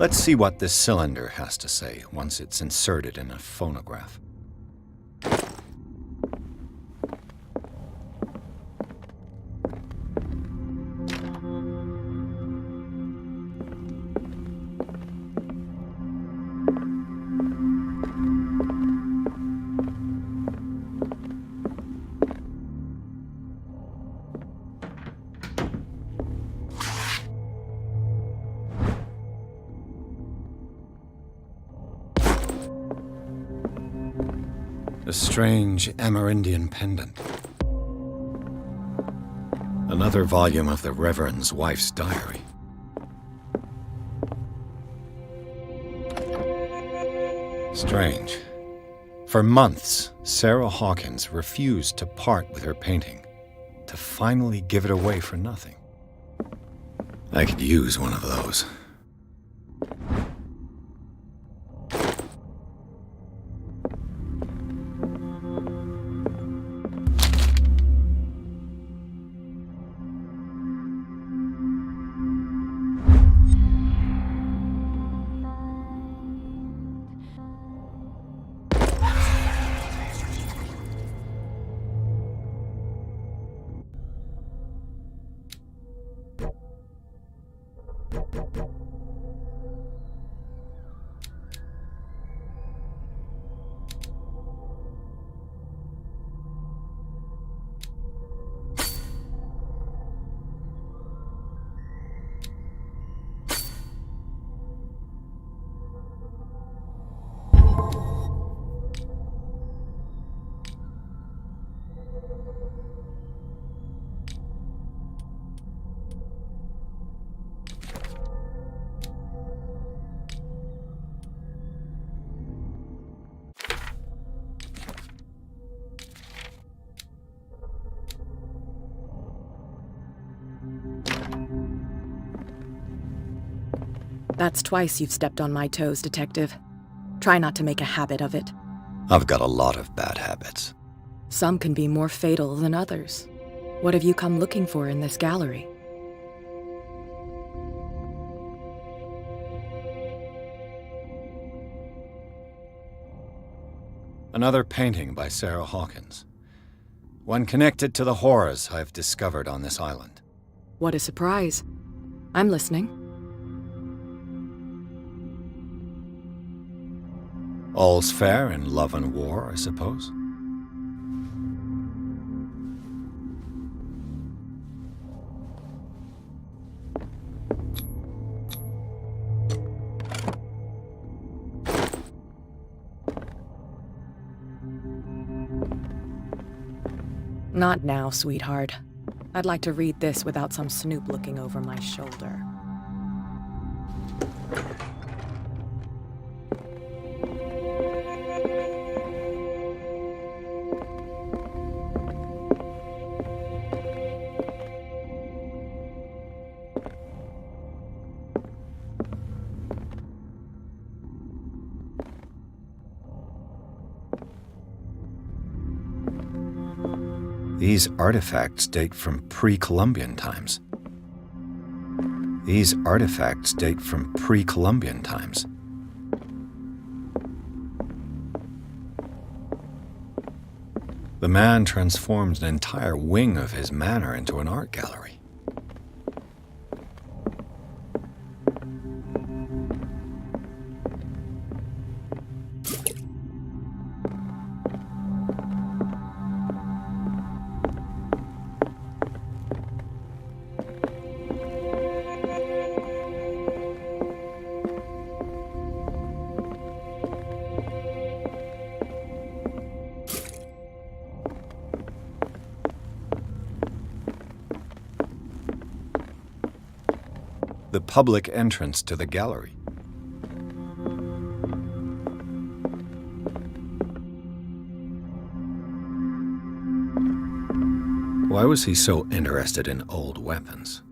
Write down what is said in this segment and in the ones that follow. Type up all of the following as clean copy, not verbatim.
Let's see what this cylinder has to say once it's inserted in a phonograph. A strange Amerindian pendant. Another volume of the Reverend's wife's diary. Strange. For months, Sarah Hawkins refused to part with her painting, to finally give it away for nothing. I could use one of those. That's twice you've stepped on my toes, Detective. Try not to make a habit of it. I've got a lot of bad habits. Some can be more fatal than others. What have you come looking for in this gallery? Another painting by Sarah Hawkins. One connected to the horrors I've discovered on this island. What a surprise. I'm listening. All's fair in love and war, I suppose. Not now, sweetheart. I'd like to read this without some snoop looking over my shoulder. These artifacts date from pre-Columbian times. These artifacts date from pre-Columbian times. The man transformed an entire wing of his manor into an art gallery. The public entrance to the gallery. Why was he so interested in old weapons?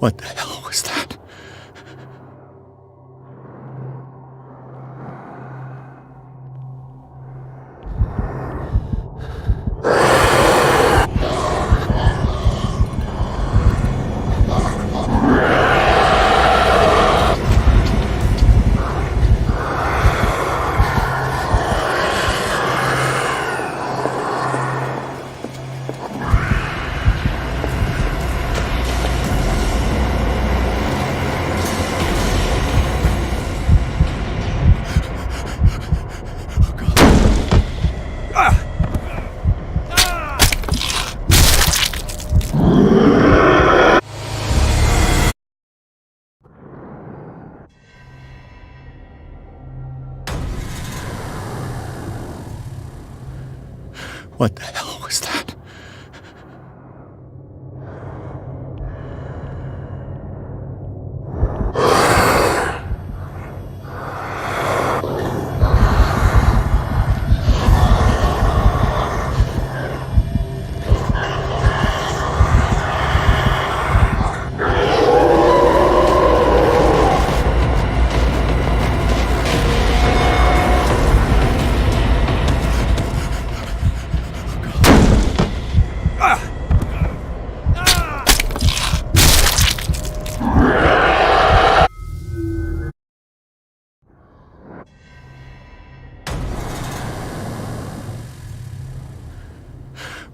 What the hell was that? What the hell was that?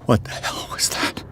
What the hell was that?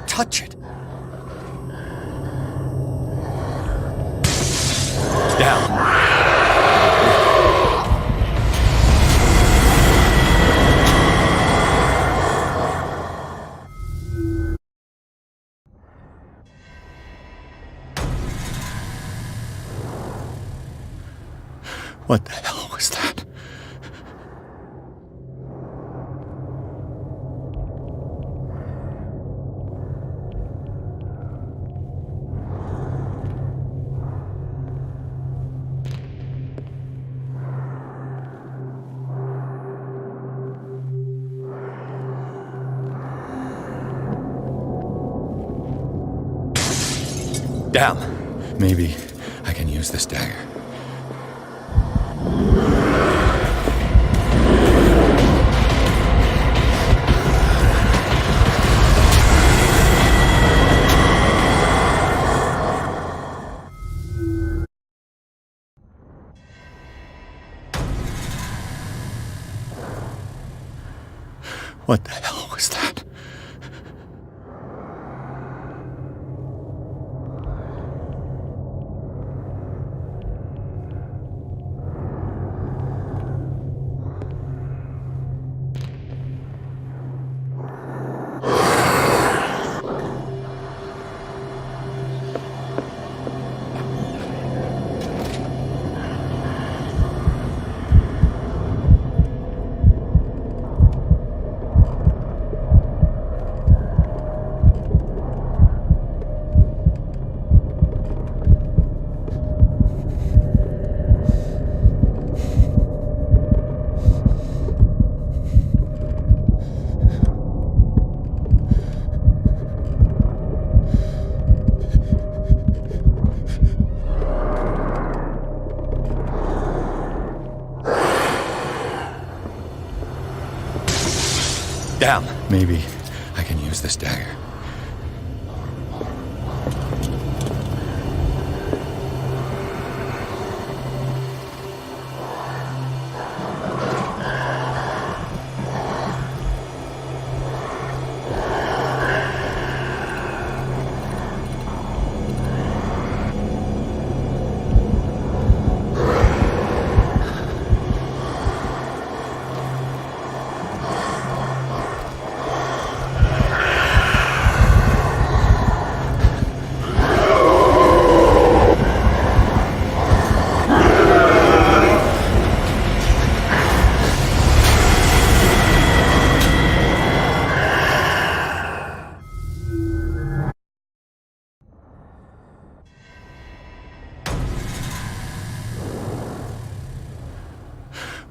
Touch it. Down. What the hell was that? Down. Maybe I can use this dagger. What the hell was that? Down. Maybe I can use this dagger.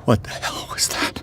What the hell was that?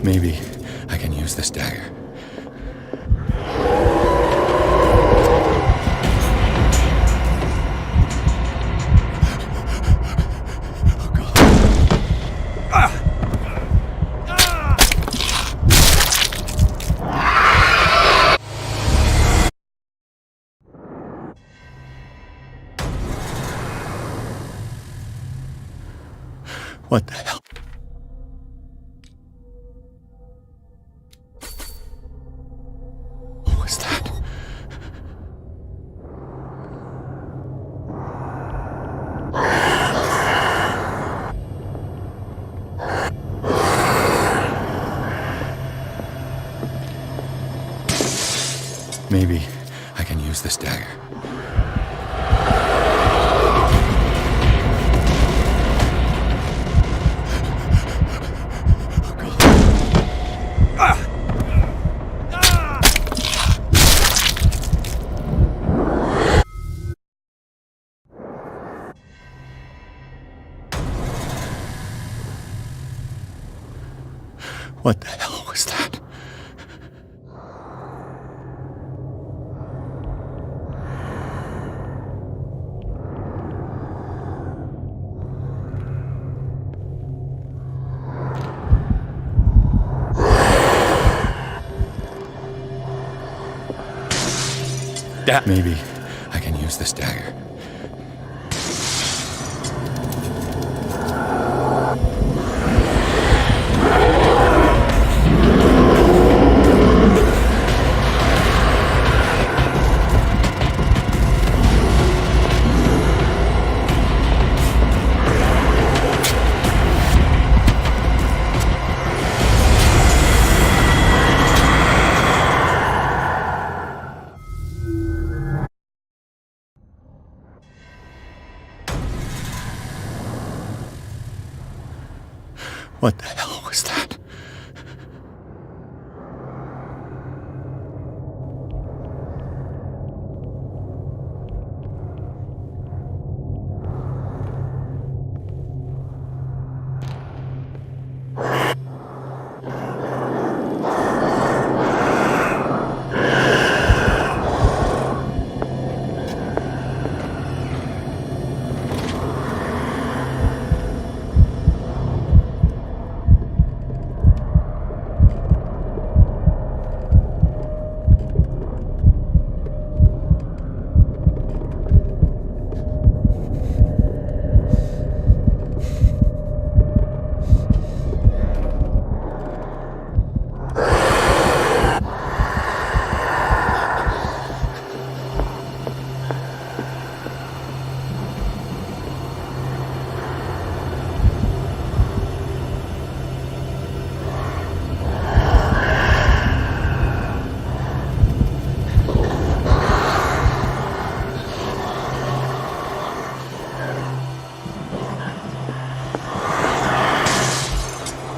Maybe I can use this dagger. Oh, God. What the hell? What was that? Maybe I can use this dagger. What the hell was that? Maybe I can use this dagger. What the hell was that?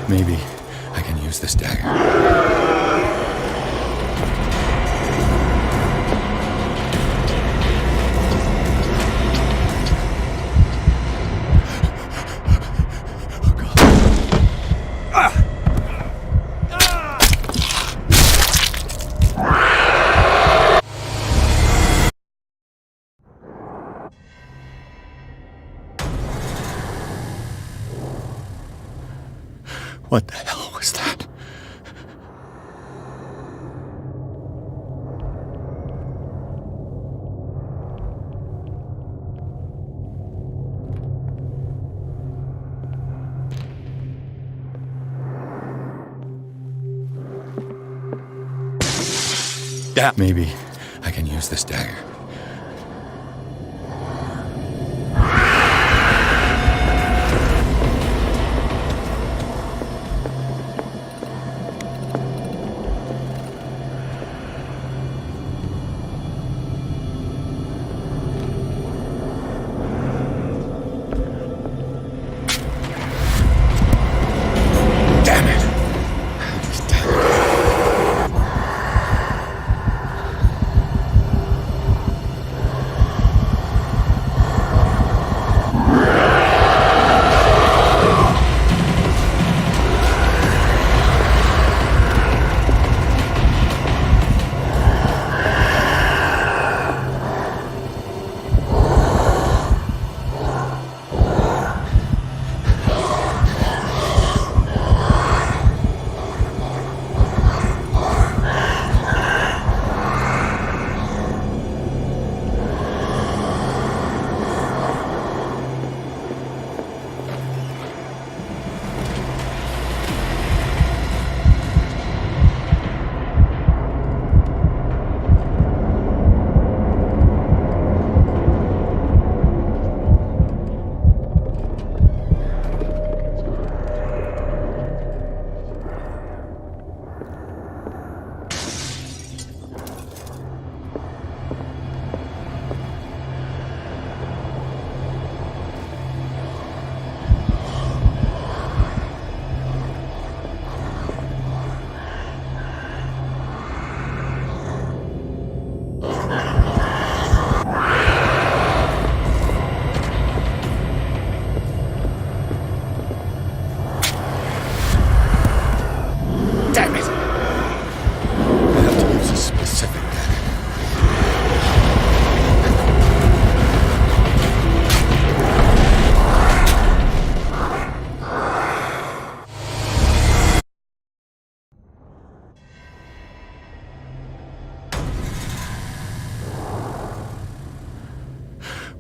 Maybe I can use this dagger. What the hell was that? Yeah, maybe I can use this dagger.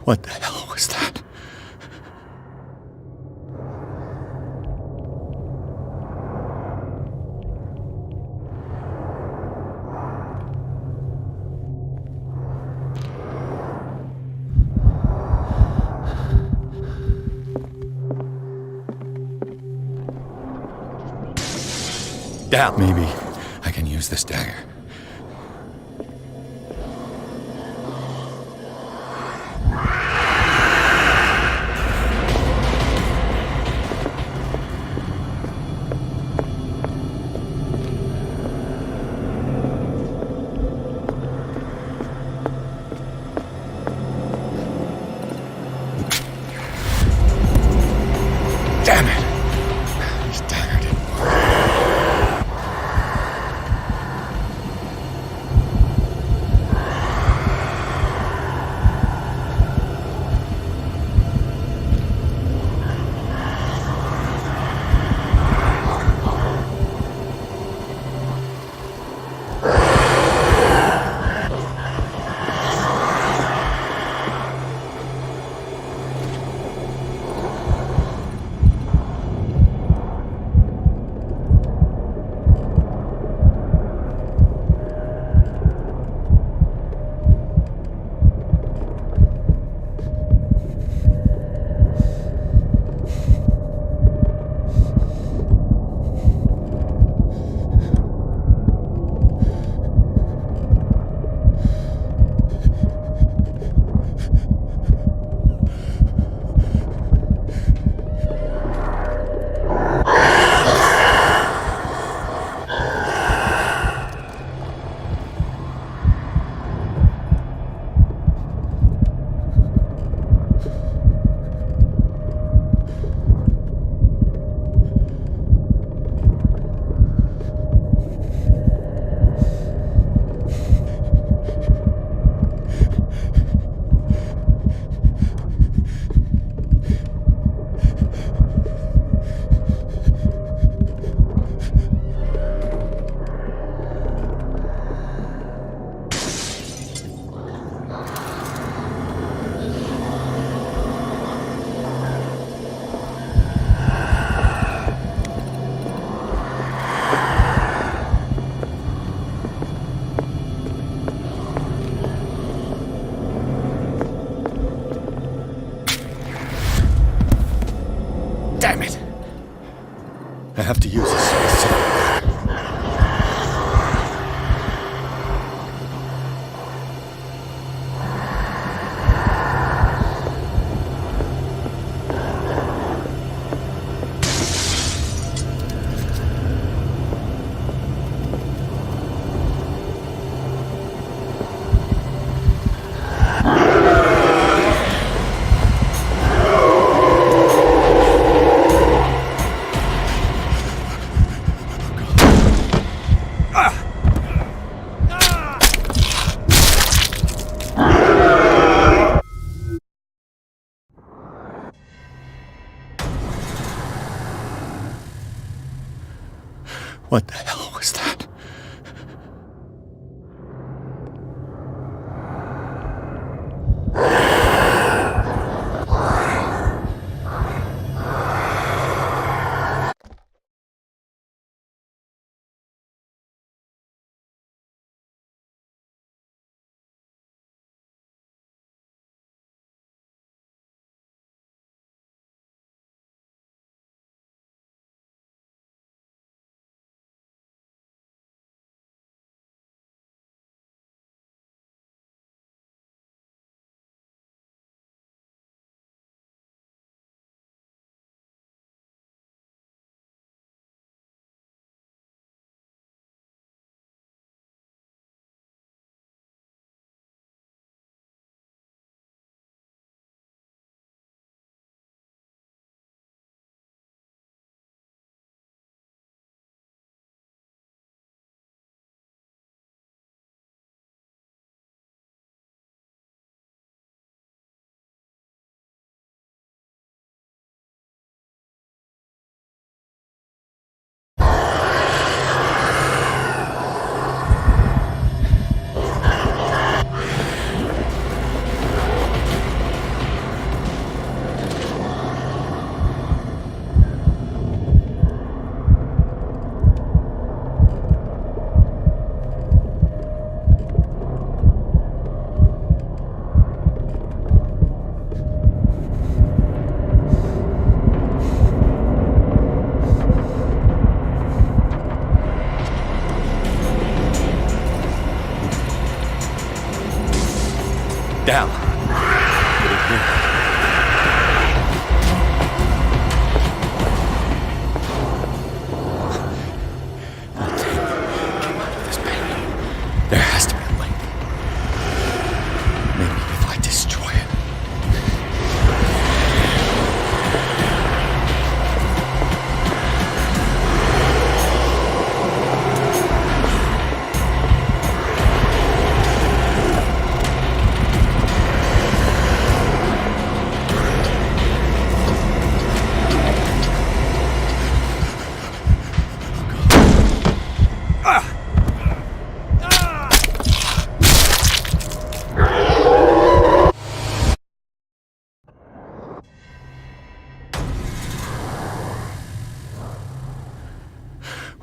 What the hell was that? Yeah, maybe I can use this dagger. Damn it! This dagger didn't work. Damn it! I have to use this specific dagger. What the hell was that? Down. Get in here. The tape came out of this painting. There has to be a link. Maybe if I destroy it.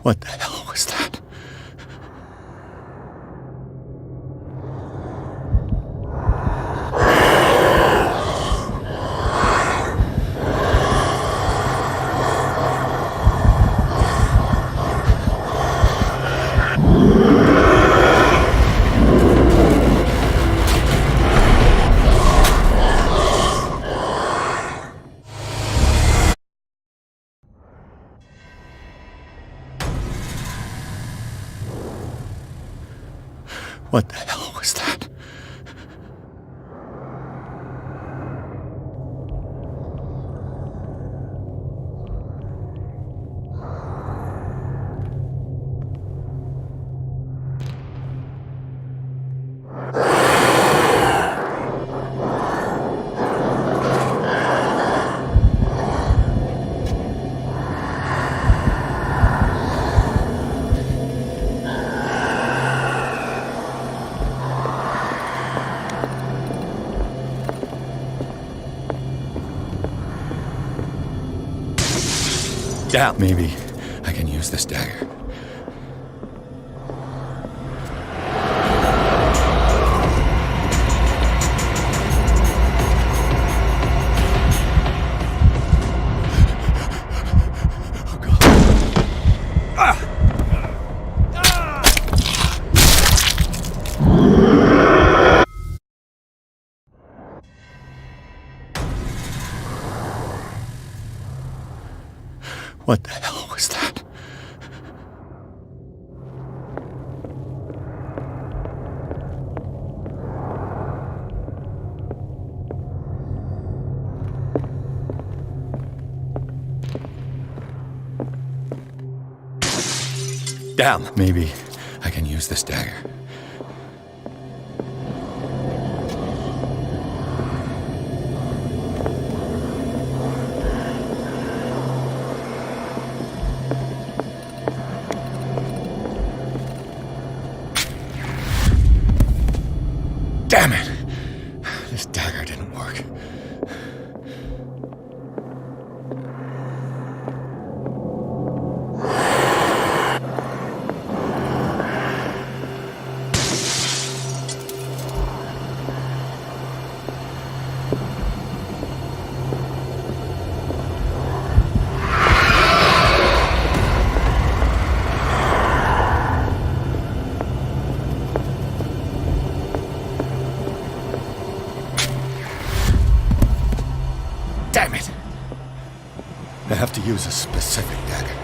What the hell was that? What the hell was that? Down. Maybe I can use this dagger. What the hell was that? Damn! Maybe I can use this dagger. Damn it! This dagger didn't work. Damn it! I have to use a specific dagger.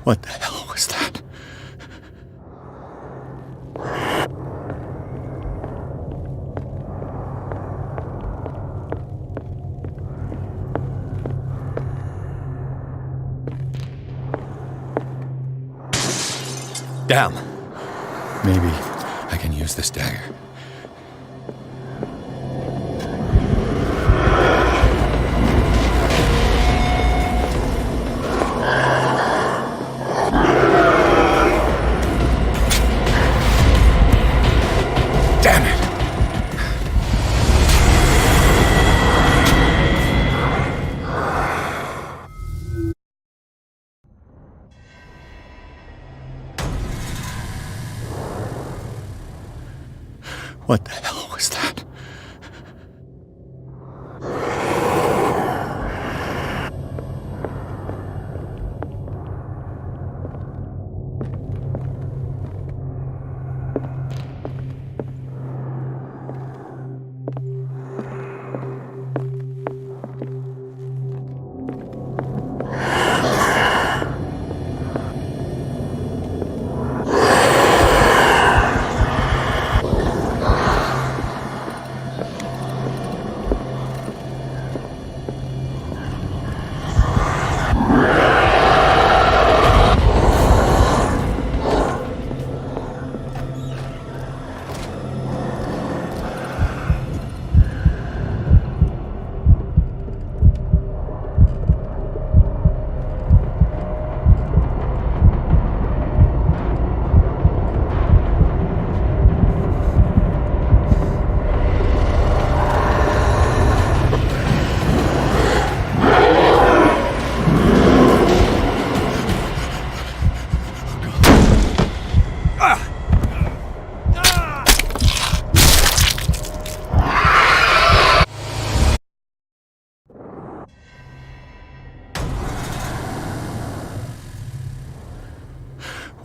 What the hell was that? Damn. Maybe I can use this dagger. Damn it! What the hell was that?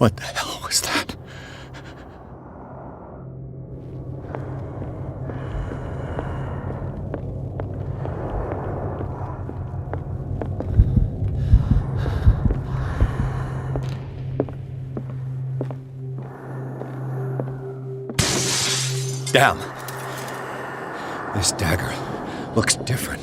What the hell was that? Damn. This dagger looks different.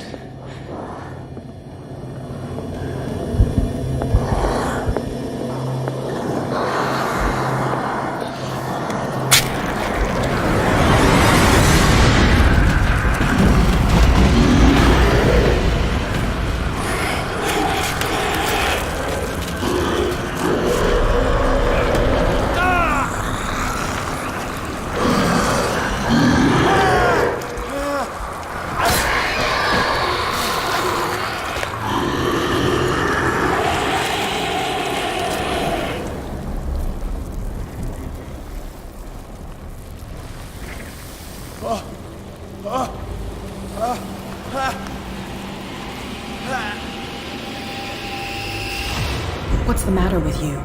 What's the matter with you?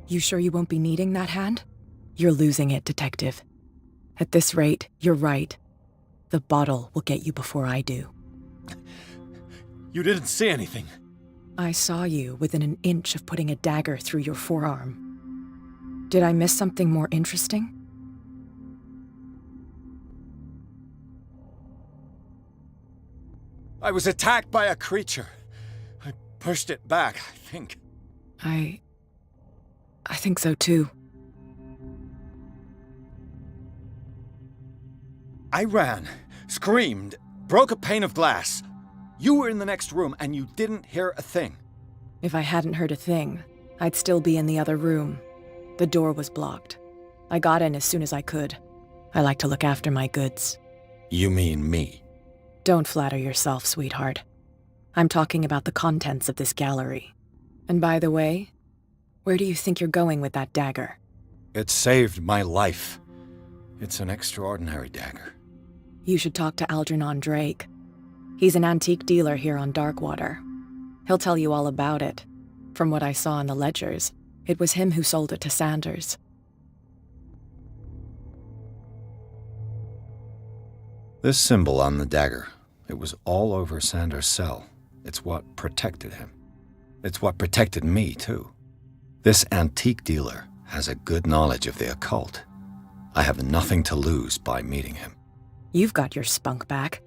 You sure you won't be needing that hand? You're losing it, Detective. At this rate, you're right. The bottle will get you before I do. You didn't see anything. I saw you within an inch of putting a dagger through your forearm. Did I miss something more interesting? I was attacked by a creature. I pushed it back, I think. I think so too. I ran, screamed, broke a pane of glass. You were in the next room and you didn't hear a thing. If I hadn't heard a thing, I'd still be in the other room. The door was blocked. I got in as soon as I could. I like to look after my goods. You mean me? Don't flatter yourself, sweetheart. I'm talking about the contents of this gallery. And by the way, where do you think you're going with that dagger? It saved my life. It's an extraordinary dagger. You should talk to Algernon Drake. He's an antique dealer here on Darkwater. He'll tell you all about it. From what I saw in the ledgers, it was him who sold it to Sanders. This symbol on the dagger, it was all over Sanders' cell. It's what protected him. It's what protected me, too. This antique dealer has a good knowledge of the occult. I have nothing to lose by meeting him. You've got your spunk back.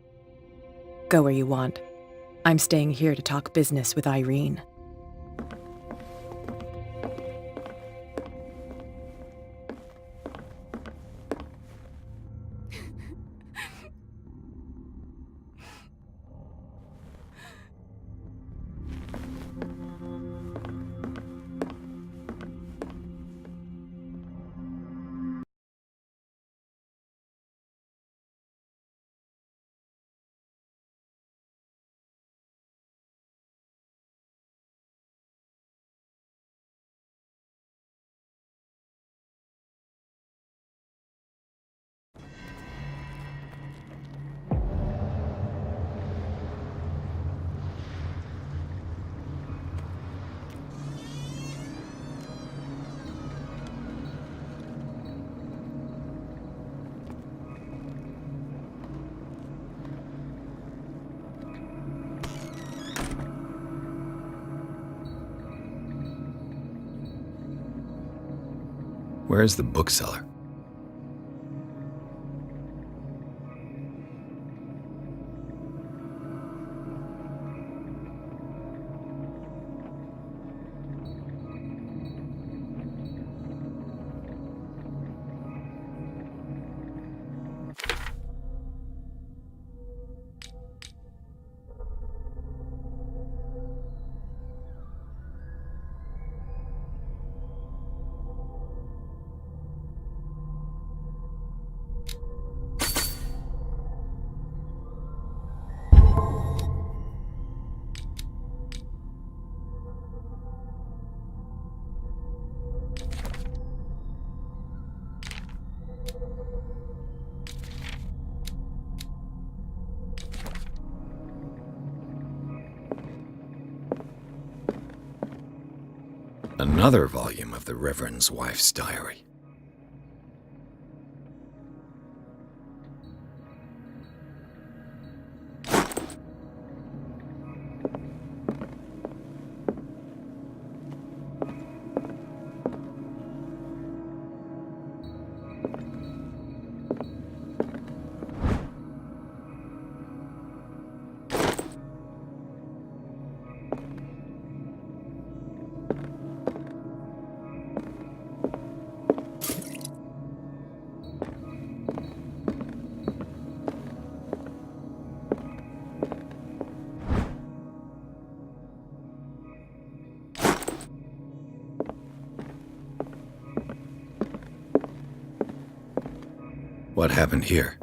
Go where you want. I'm staying here to talk business with Irene. Where's the bookseller? Another volume of the Reverend's wife's diary. What happened here?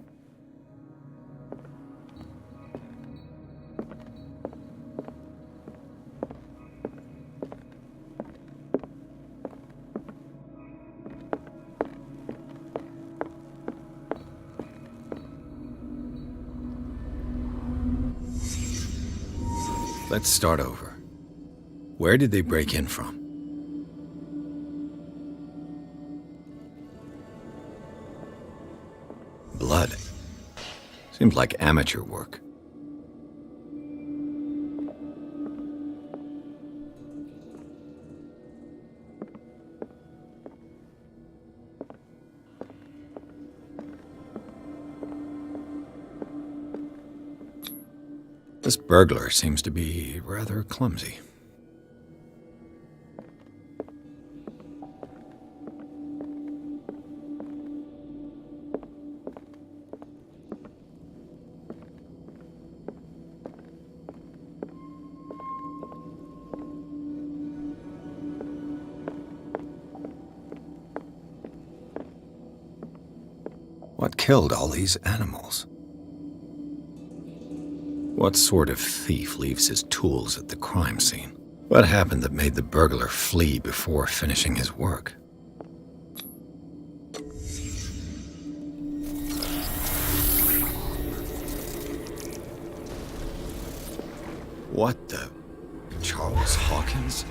Let's start over. Where did they break in from? Blood. Seemed like amateur work. This burglar seems to be rather clumsy. What killed all these animals? What sort of thief leaves his tools at the crime scene? What happened that made the burglar flee before finishing his work? What the... Charles Hawkins?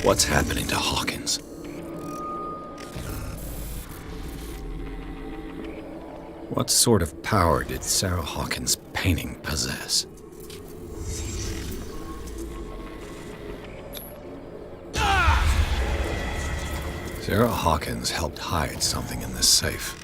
What's happening to Hawkins? What sort of power did Sarah Hawkins' painting possess? Sarah Hawkins helped hide something in this safe.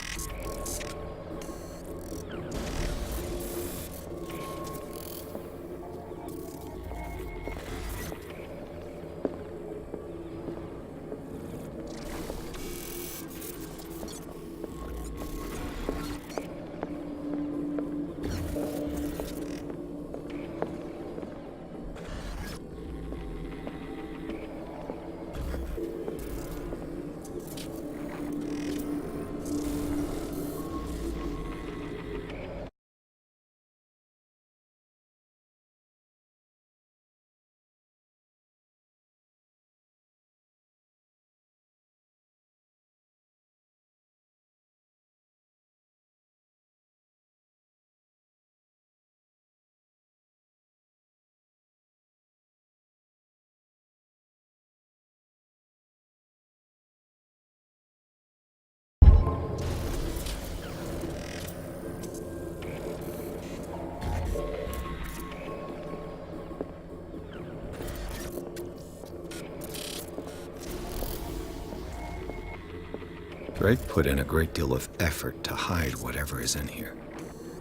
Drake put in a great deal of effort to hide whatever is in here.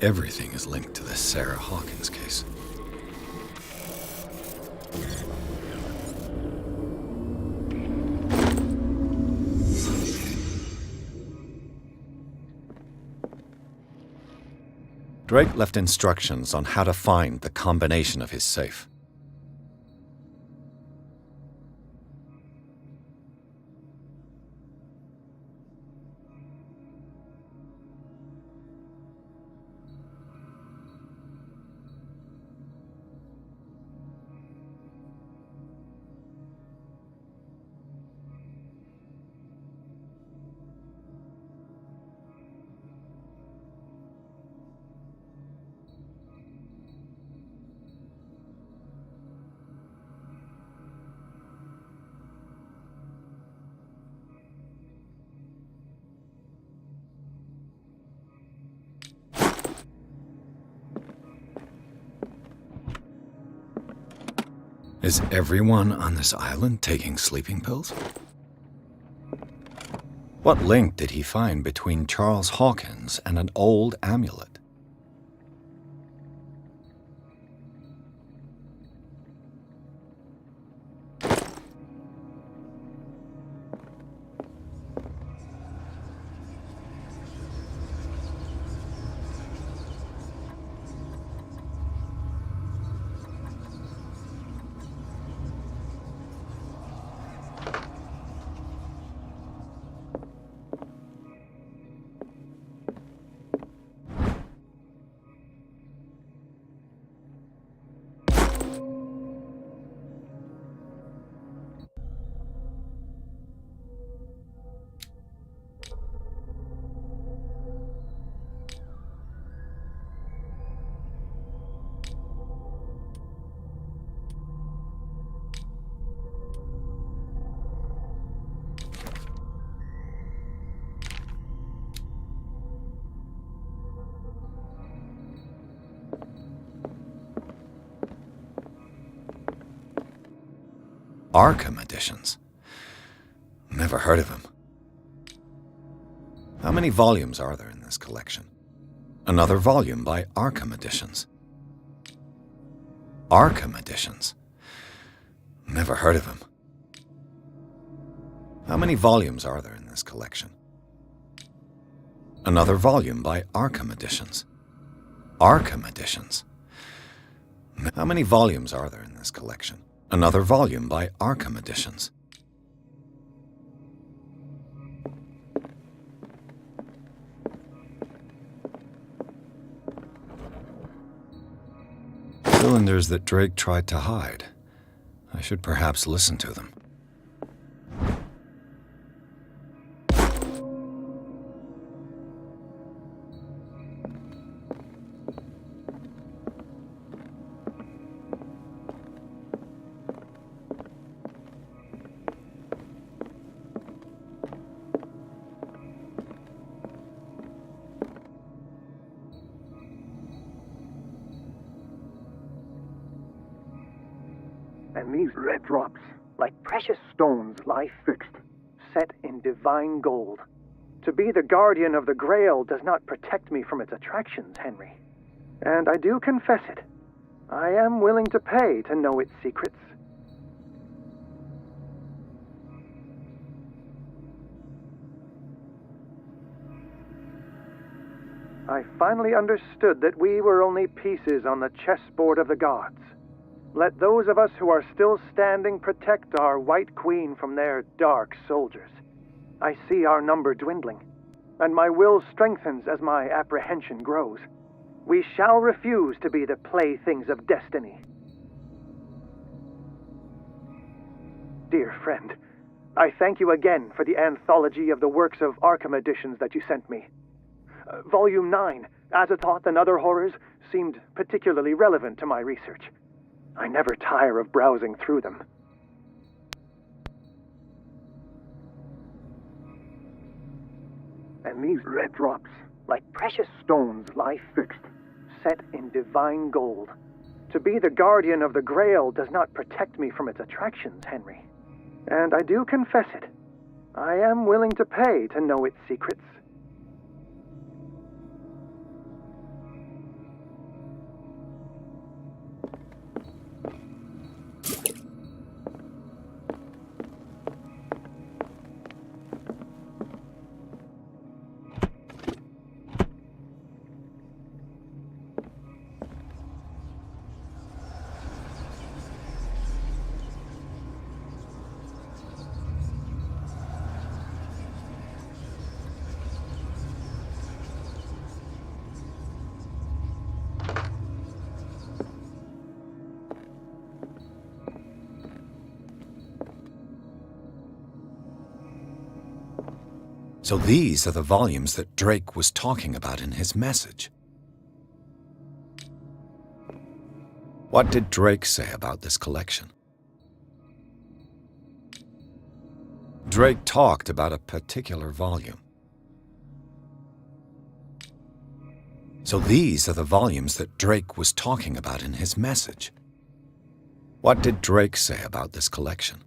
Everything is linked to the Sarah Hawkins case. Drake left instructions on how to find the combination of his safe. Is everyone on this island taking sleeping pills? What link did he find between Charles Hawkins and an old amulet? Arkham editions. Never heard of him. How many volumes are there in this collection? Another volume by Arkham Editions. Arkham Editions. Never heard of him. How many volumes are there in this collection? Another volume by Arkham Editions. Arkham Editions. How many volumes are there in this collection? Another volume by Arkham Editions. Cylinders that Drake tried to hide. I should perhaps listen to them. And these red drops, like precious stones, lie fixed, set in divine gold. To be the guardian of the Grail does not protect me from its attractions, Henry. And I do confess it. I am willing to pay to know its secrets. I finally understood that we were only pieces on the chessboard of the gods. Let those of us who are still standing protect our White Queen from their dark soldiers. I see our number dwindling, and my will strengthens as my apprehension grows. We shall refuse to be the playthings of destiny. Dear friend, I thank you again for the anthology of the works of Arkham editions that you sent me. Volume 9, Azathoth and Other Horrors, seemed particularly relevant to my research. I never tire of browsing through them. And these red drops, like precious stones, lie fixed, set in divine gold. To be the guardian of the Grail does not protect me from its attractions, Henry. And I do confess it. I am willing to pay to know its secrets. So these are the volumes that Drake was talking about in his message. What did Drake say about this collection? Drake talked about a particular volume. So these are the volumes that Drake was talking about in his message. What did Drake say about this collection?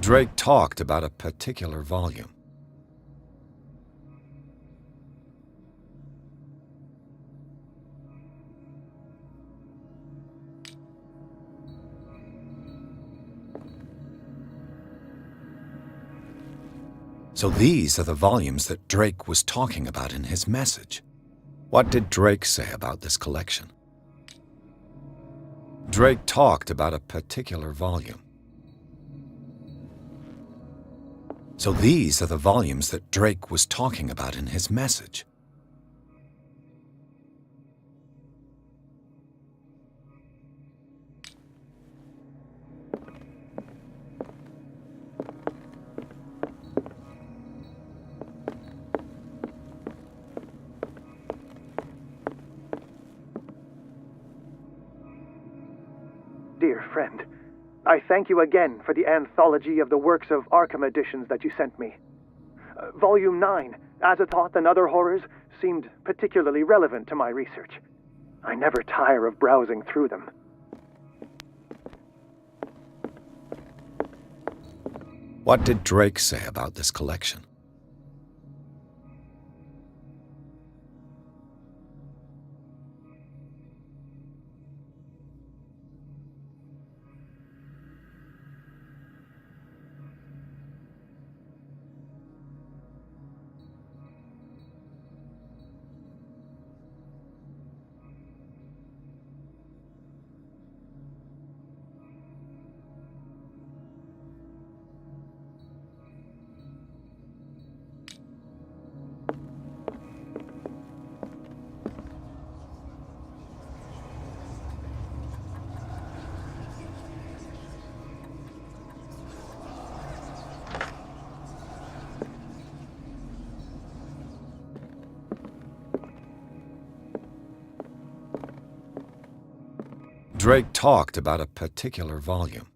Drake talked about a particular volume. So these are the volumes that Drake was talking about in his message. What did Drake say about this collection? Drake talked about a particular volume. So these are the volumes that Drake was talking about in his message. Dear friend, I thank you again for the anthology of the works of Arkham editions that you sent me. Volume 9, Azathoth and Other Horrors, seemed particularly relevant to my research. I never tire of browsing through them. What did Drake say about this collection? Drake talked about a particular volume.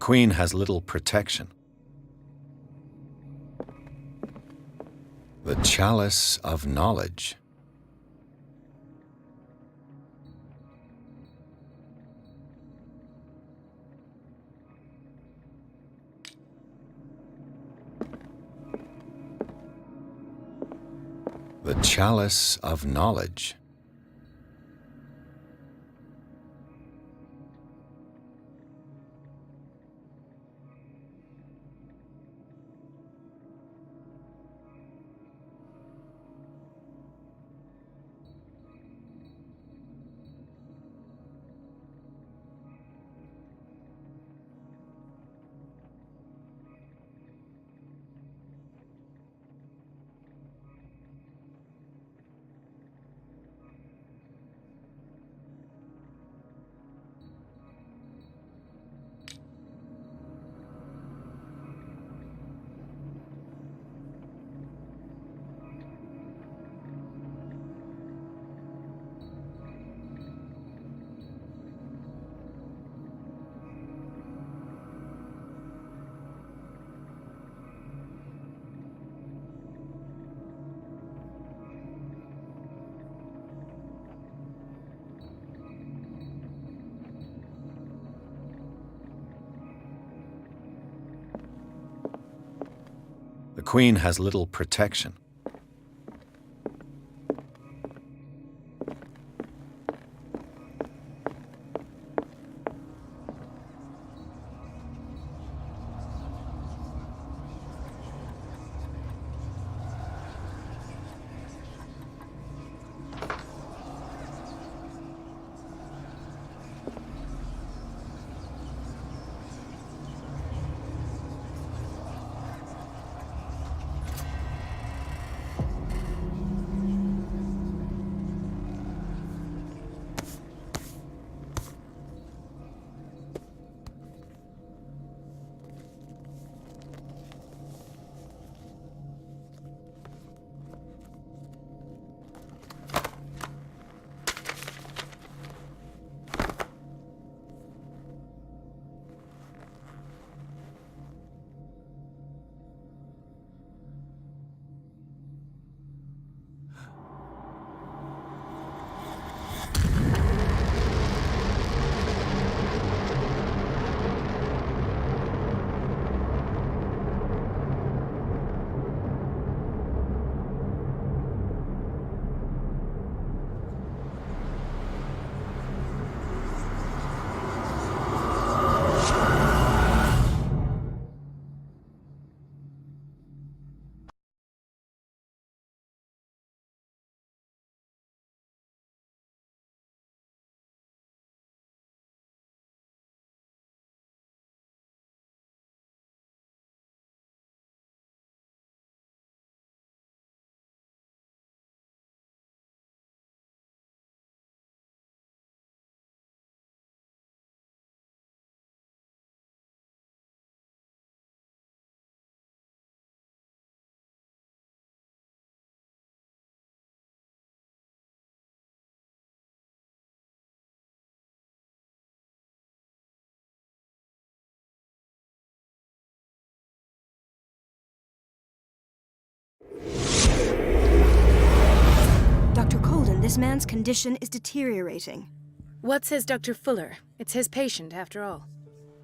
Queen has little protection. The chalice of knowledge. The chalice of knowledge. The Queen has little protection. Dr. Colden, this man's condition is deteriorating. What says Dr. Fuller? It's his patient, after all.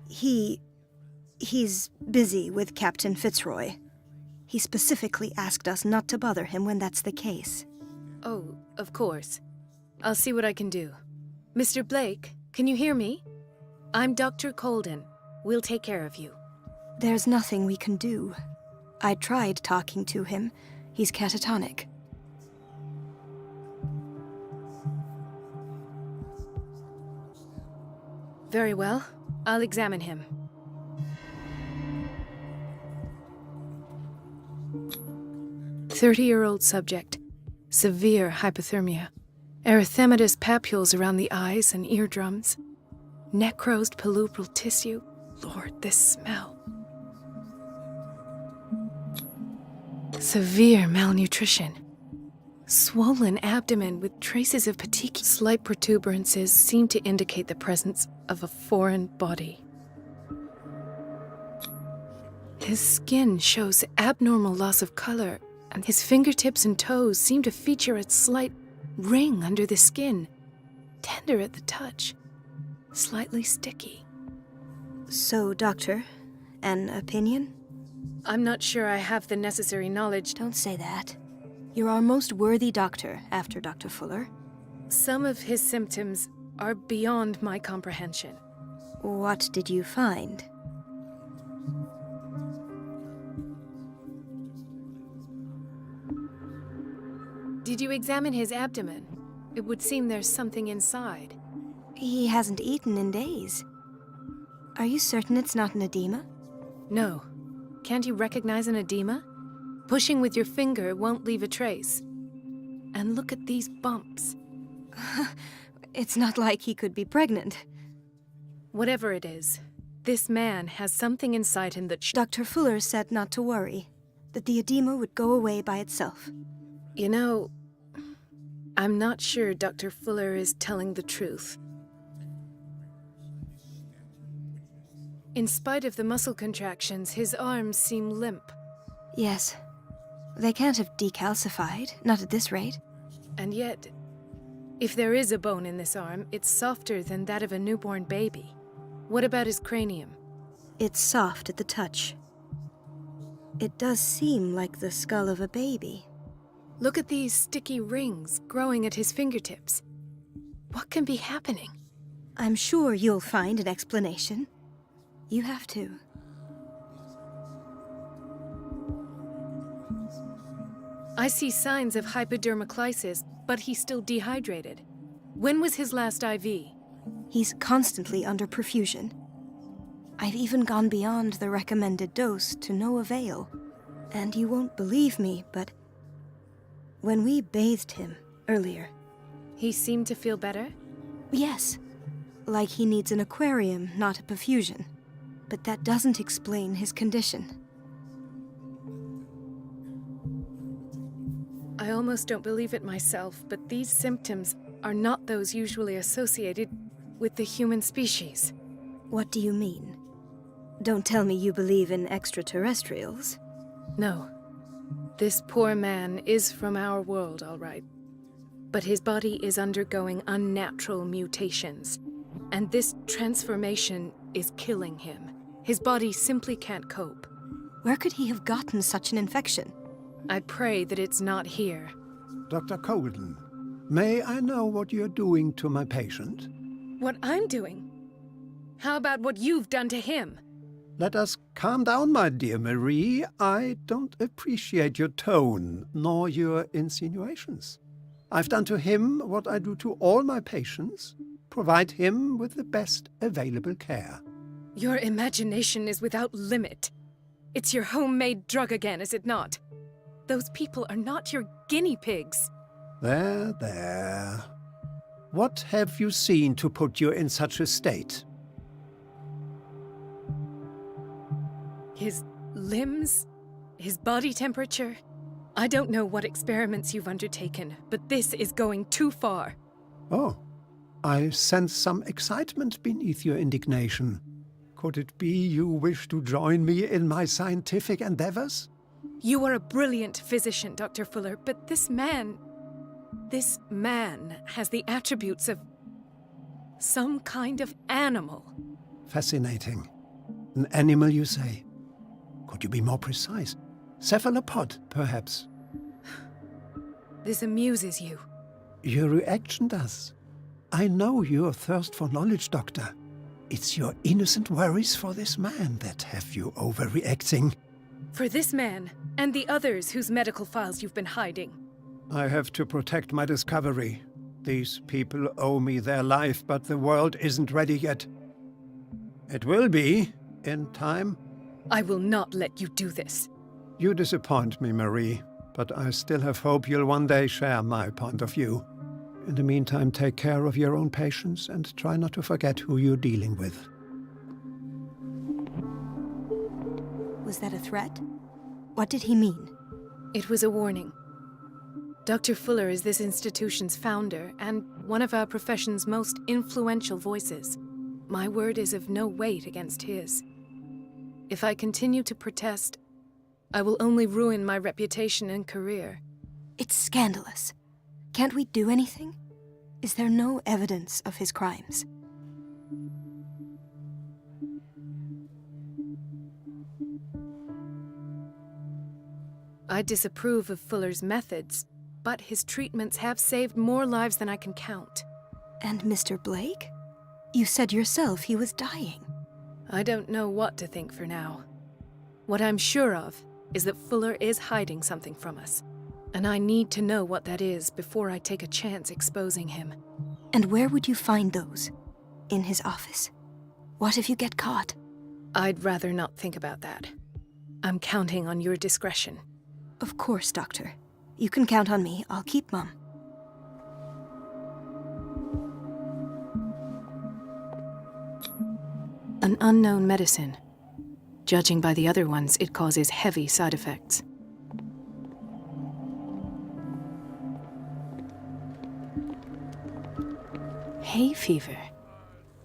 He's busy with Captain Fitzroy. He specifically asked us not to bother him when that's the case. Oh, of course. I'll see what I can do. Mr. Blake, can you hear me? I'm Dr. Colden. We'll take care of you. There's nothing we can do. I tried talking to him. He's catatonic. Very well. I'll examine him. "30-year-old subject. Severe hypothermia. Erythematous papules around the eyes and eardrums. Necrosed palpebral tissue. Lord, this smell. Severe malnutrition. Swollen abdomen with traces of petechiae. Slight protuberances seem to indicate the presence of a foreign body. His skin shows abnormal loss of color, and his fingertips and toes seem to feature a slight ring under the skin. Tender at the touch. Slightly sticky. So, Doctor, an opinion? I'm not sure I have the necessary knowledge. Don't say that. You're our most worthy doctor after Dr. Fuller. Some of his symptoms are beyond my comprehension. What did you find? Did you examine his abdomen? It would seem there's something inside. He hasn't eaten in days. Are you certain it's not an edema? No. Can't you recognize an edema? Pushing with your finger won't leave a trace. And look at these bumps. It's not like he could be pregnant. Whatever it is, this man has something inside him that Dr. Fuller said not to worry, that the edema would go away by itself. You know, I'm not sure Dr. Fuller is telling the truth. In spite of the muscle contractions, his arms seem limp. Yes. They can't have decalcified, not at this rate. And yet, if there is a bone in this arm, it's softer than that of a newborn baby. What about his cranium? It's soft at the touch. It does seem like the skull of a baby. Look at these sticky rings growing at his fingertips. What can be happening? I'm sure you'll find an explanation. You have to. I see signs of hypodermoclysis, but he's still dehydrated. When was his last IV? He's constantly under perfusion. I've even gone beyond the recommended dose to no avail. And you won't believe me, but when we bathed him earlier... He seemed to feel better? Yes. Like he needs an aquarium, not a perfusion. But that doesn't explain his condition. I almost don't believe it myself, but these symptoms are not those usually associated with the human species. What do you mean? Don't tell me you believe in extraterrestrials. No. This poor man is from our world, all right. But his body is undergoing unnatural mutations, and this transformation is killing him. His body simply can't cope. Where could he have gotten such an infection? I pray that it's not here. Dr. Colden, may I know what you're doing to my patient? What I'm doing? How about what you've done to him? Let us calm down, my dear Marie. I don't appreciate your tone, nor your insinuations. I've done to him what I do to all my patients, provide him with the best available care. Your imagination is without limit. It's your homemade drug again, is it not? Those people are not your guinea pigs. There, there. What have you seen to put you in such a state? His limbs? His body temperature? I don't know what experiments you've undertaken, but this is going too far. Oh, I sense some excitement beneath your indignation. Could it be you wish to join me in my scientific endeavors? You are a brilliant physician, Dr. Fuller, but this man has the attributes of some kind of animal. Fascinating. An animal, you say? Could you be more precise? Cephalopod, perhaps? This amuses you. Your reaction does. I know your thirst for knowledge, Doctor. It's your innocent worries for this man that have you overreacting. For this man, and the others whose medical files you've been hiding. I have to protect my discovery. These people owe me their life, but the world isn't ready yet. It will be, in time. I will not let you do this. You disappoint me, Marie, but I still have hope you'll one day share my point of view. In the meantime, take care of your own patients and try not to forget who you're dealing with. Was that a threat? What did he mean? It was a warning. Dr. Fuller is this institution's founder and one of our profession's most influential voices. My word is of no weight against his. If I continue to protest, I will only ruin my reputation and career. It's scandalous. Can't we do anything? Is there no evidence of his crimes? I disapprove of Fuller's methods, but his treatments have saved more lives than I can count. And Mr. Blake? You said yourself he was dying. I don't know what to think for now. What I'm sure of is that Fuller is hiding something from us, and I need to know what that is before I take a chance exposing him. And where would you find those? In his office? What if you get caught? I'd rather not think about that. I'm counting on your discretion. Of course, Doctor. You can count on me. I'll keep mum. An unknown medicine. Judging by the other ones, it causes heavy side effects. Hay fever.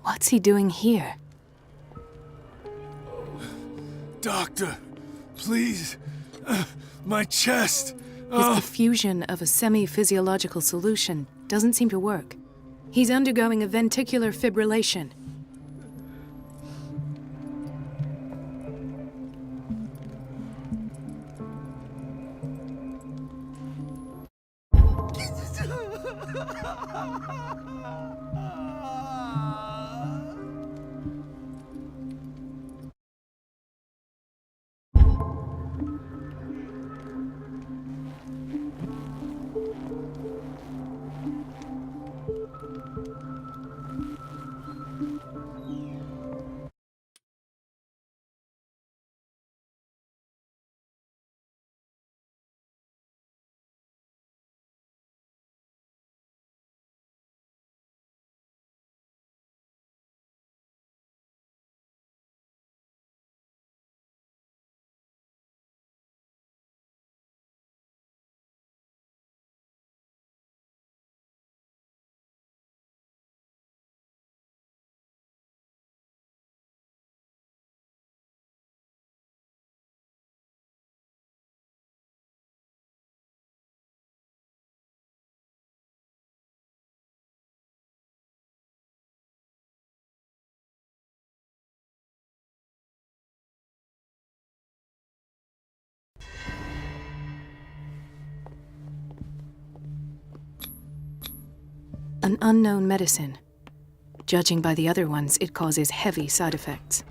What's he doing here? Doctor, please. My chest. His diffusion of a semi-physiological solution doesn't seem to work. He's undergoing a ventricular fibrillation. An unknown medicine. Judging by the other ones, it causes heavy side effects.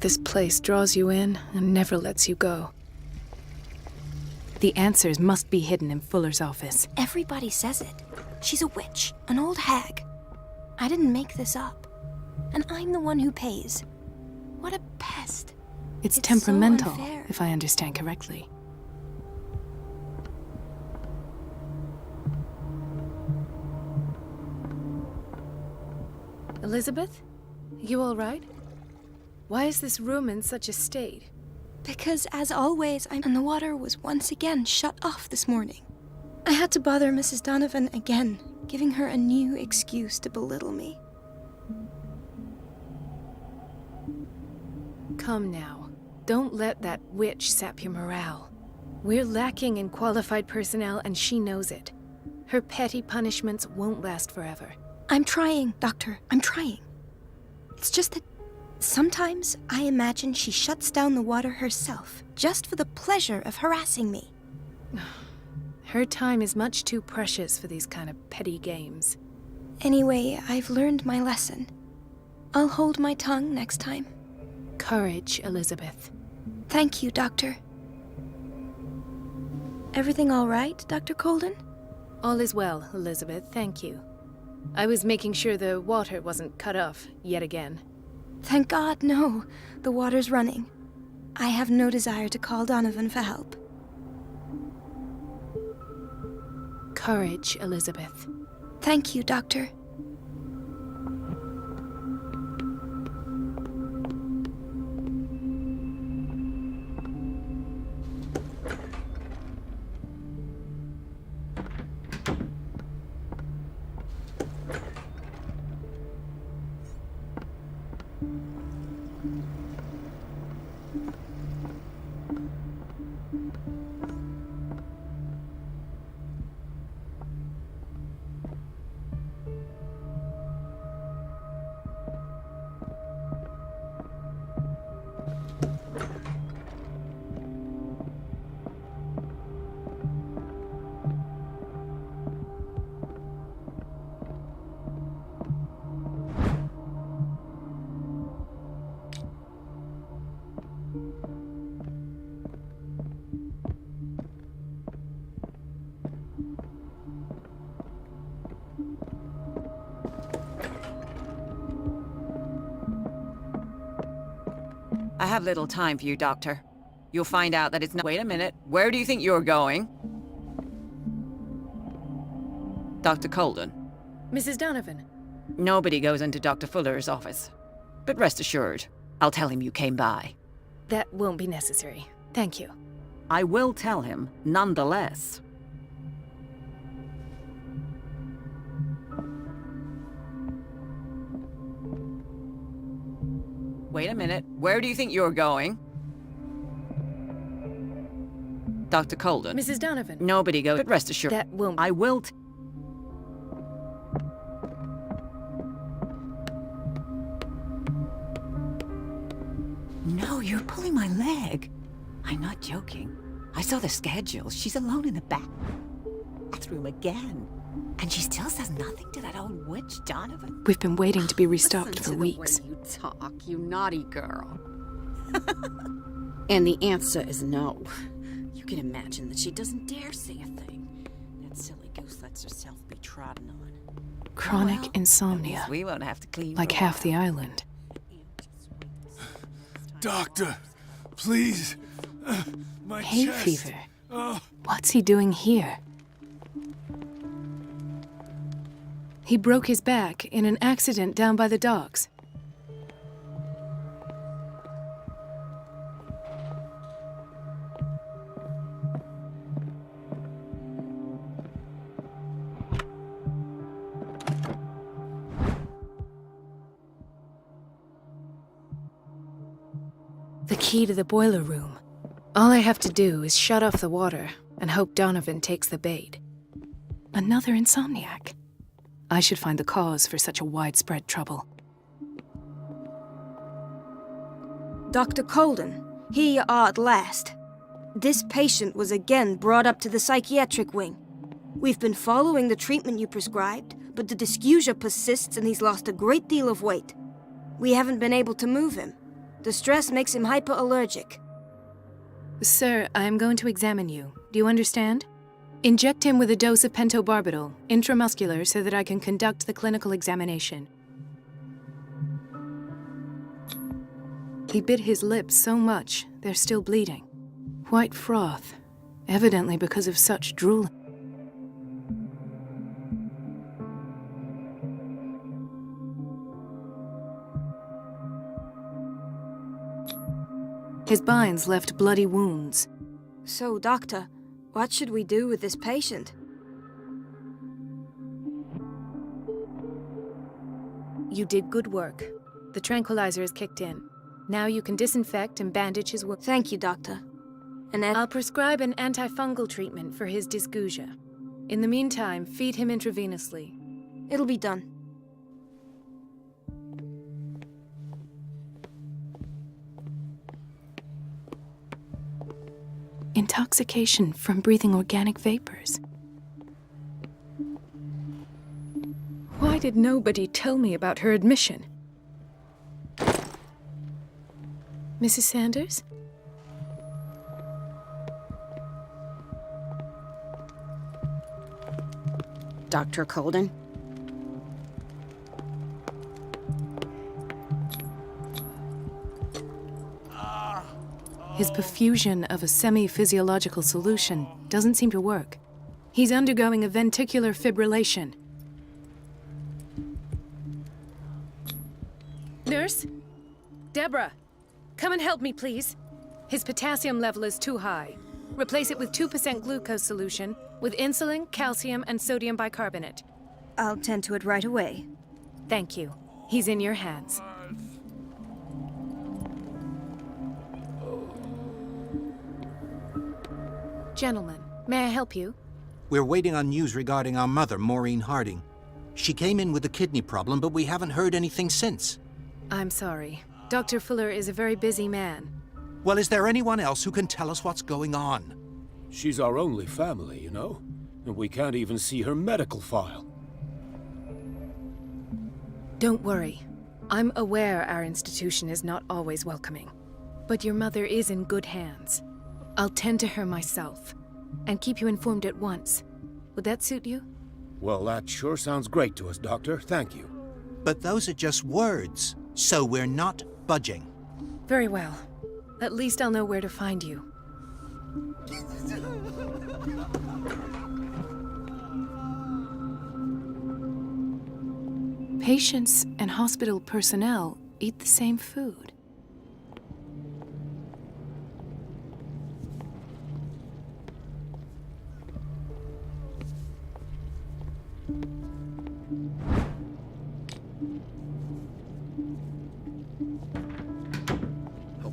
This place draws you in and never lets you go. The answers must be hidden in Fuller's office. Everybody says it. She's a witch, an old hag. I didn't make this up. And I'm the one who pays. What a pest. It's so temperamental, unfair. if I understand correctly. Elizabeth? You all right? Why is this room in such a state? Because, as always, and the water was once again shut off this morning. I had to bother Mrs. Donovan again, giving her a new excuse to belittle me. Come now. Don't let that witch sap your morale. We're lacking in qualified personnel, and she knows it. Her petty punishments won't last forever. I'm trying, Doctor. I'm trying. It's just that sometimes I imagine she shuts down the water herself, just for the pleasure of harassing me. Her time is much too precious for these kind of petty games. Anyway, I've learned my lesson. I'll hold my tongue next time. Courage, Elizabeth. Thank you, Doctor. Everything all right, Dr. Colden? All is well, Elizabeth, thank you. I was making sure the water wasn't cut off yet again. Thank God, no. The water's running. I have no desire to call Donovan for help. Courage, Elizabeth. Thank you, Doctor. have little time for you, Doctor. You'll find out that it's not— Wait a minute. Where do you think you're going? Dr. Colden. Mrs. Donovan. Nobody goes into Dr. Fuller's office. But rest assured, I'll tell him you came by. That won't be necessary. Thank you. I will tell him, nonetheless. Wait a minute. Where do you think you're going? Dr. Colden. Mrs. Donovan. Nobody goes— But rest assured, That won't— I will No, you're pulling my leg. I'm not joking. I saw the schedule. She's alone in the bathroom again. And she still says nothing to that old witch, Donovan. We've been waiting to be restocked Listen for to weeks. The way you talk, you naughty girl. And the answer is no. You can imagine that she doesn't dare say a thing. That silly goose lets herself be trodden on. Chronic Well, insomnia. We won't have to clean Like for a half the while. island. Doctor, please. My Hay chest. fever. Oh, What's he doing here? He broke his back in an accident down by the docks. The key to the boiler room. All I have to do is shut off the water and hope Donovan takes the bait. Another insomniac. I should find the cause for such a widespread trouble. Dr. Colden, here you are at last. This patient was again brought up to the psychiatric wing. We've been following the treatment you prescribed, but the dysgeusia persists and he's lost a great deal of weight. We haven't been able to move him. The stress makes him hyperallergic. Sir, I am going to examine you. Do you understand? Inject him with a dose of pentobarbital, intramuscular, so that I can conduct the clinical examination. He bit his lips so much, they're still bleeding. White froth, evidently because of such drooling. His binds left bloody wounds. So, Doctor, what should we do with this patient? You did good work. The tranquilizer is kicked in. Now you can disinfect and bandage his wound. Thank you, Doctor. And I'll prescribe an antifungal treatment for his dysgeusia. In the meantime, feed him intravenously. it'll be done. Intoxication from breathing organic vapors. Why did nobody tell me about her admission? Mrs. Sanders? Dr. Colden? His perfusion of a semi-physiological solution doesn't seem to work. He's undergoing a ventricular fibrillation. Nurse? Deborah, come and help me, please. His potassium level is too high. Replace it with 2% glucose solution with insulin, calcium, and sodium bicarbonate. I'll tend to it right away. Thank you. He's in your hands. Gentlemen, may I help you? We're waiting on news regarding our mother, Maureen Harding. She came in with a kidney problem, but we haven't heard anything since. I'm sorry. Dr. Fuller is a very busy man. Well, is there anyone else who can tell us what's going on? She's our only family, you know? And we can't even see her medical file. Don't worry. I'm aware our institution is not always welcoming. But your mother is in good hands. I'll tend to her myself, and keep you informed at once. Would that suit you? Well, that sure sounds great to us, Doctor. Thank you. But those are just words, so we're not budging. Very well. At least I'll know where to find you. Patients and hospital personnel eat the same food.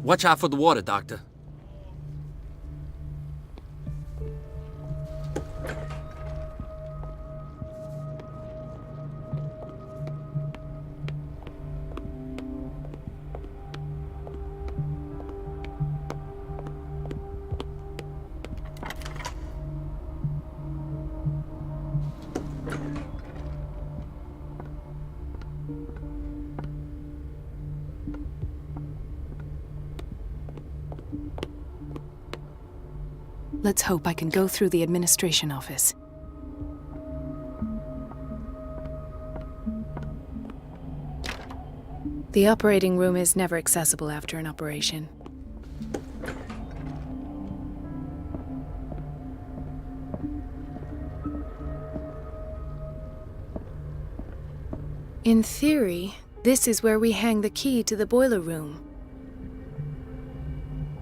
Watch out for the water, Doctor. Let's hope I can go through the administration office. The operating room is never accessible after an operation. In theory, this is where we hang the key to the boiler room.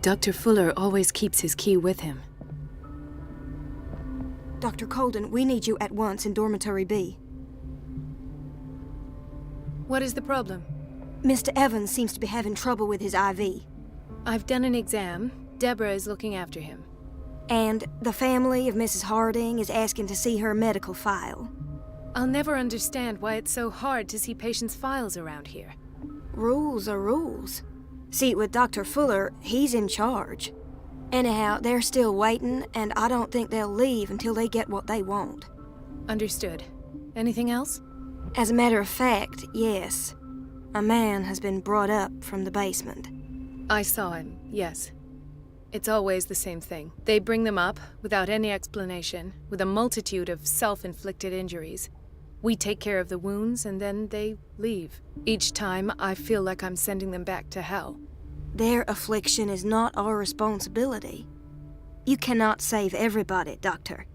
Dr. Fuller always keeps his key with him. Dr. Colden, we need you at once in Dormitory B. What is the problem? Mr. Evans seems to be having trouble with his IV. I've done an exam. Deborah is looking after him. And the family of Mrs. Harding is asking to see her medical file. I'll never understand why it's so hard to see patients' files around here. Rules are rules. See, with Dr. Fuller, he's in charge. Anyhow, they're still waiting, and I don't think they'll leave until they get what they want. Understood. Anything else? As a matter of fact, yes. A man has been brought up from the basement. I saw him, yes. It's always the same thing. They bring them up, without any explanation, with a multitude of self-inflicted injuries. We take care of the wounds, and then they leave. Each time, I feel like I'm sending them back to hell. Their affliction is not our responsibility. You cannot save everybody, Doctor.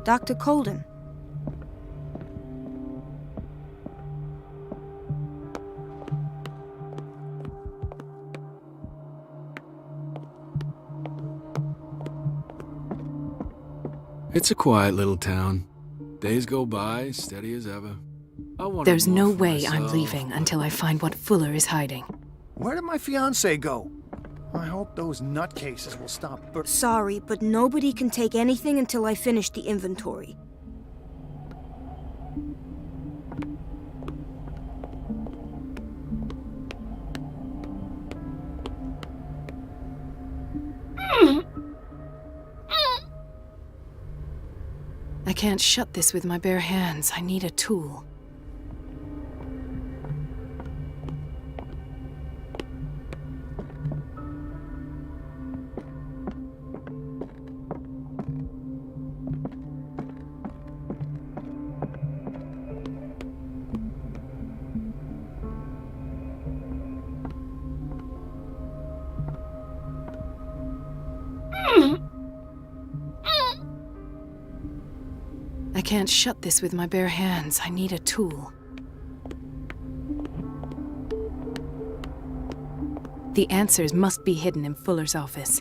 Dr. Colden. It's a quiet little town. Days go by, steady as ever. There's no way I'm leaving until I find what Fuller is hiding. Where did my fiancé go? I hope those nutcases will stop. Sorry, but nobody can take anything until I finish the inventory. I can't shut this with my bare hands. I need a tool. I can't shut this with my bare hands. I need a tool. The answers must be hidden in Fuller's office.